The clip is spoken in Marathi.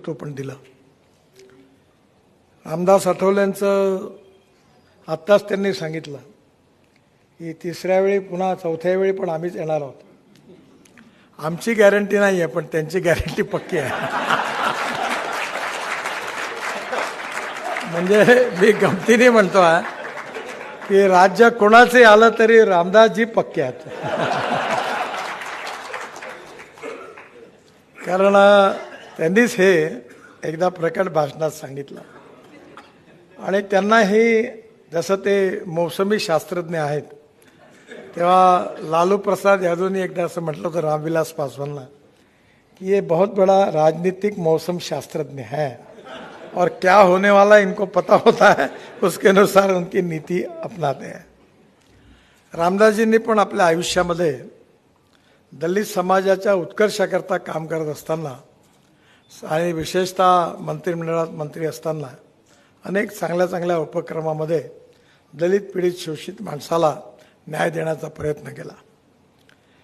नेतृत्व पण दिलं. रामदास आठवलेंचं आत्ताच त्यांनी सांगितलं की तिसऱ्या वेळी पुन्हा चौथ्या वेळी पण आम्हीच येणार आहोत. आमची गॅरंटी नाही आहे, पण त्यांची गॅरंटी पक्की आहे. म्हणजे मी गमतीने म्हणतो आहे की राज्य कोणाचे आलं तरी रामदासजी पक्के आहेत. कारण त्यांनीच हे एकदा प्रकट भाषणात सांगितलं. आणि त्यांनाही जसं ते मौसमी शास्त्रज्ञ आहेत, तेव्हा लालू प्रसाद यादवनी एकदा असं म्हटलं होतं रामविलास पासवानला कि ये बहुत बड़ा राजनीतिक मौसम शास्त्रज्ञ है और क्या होने वाला इनको पता होता है, उसके अनुसार उनकी नीति अपनाते हैं. रामदासजींनी पण आपल्या आयुष्यामध्ये दलित समाजाच्या उत्कर्षाकरता काम करत असताना आणि विशेषतः मंत्रिमंडळात मंत्री असताना अनेक चांगल्या चांगल्या उपक्रमामध्ये दलित पीडित शोषित माणसाला न्याय देण्याचा प्रयत्न केला.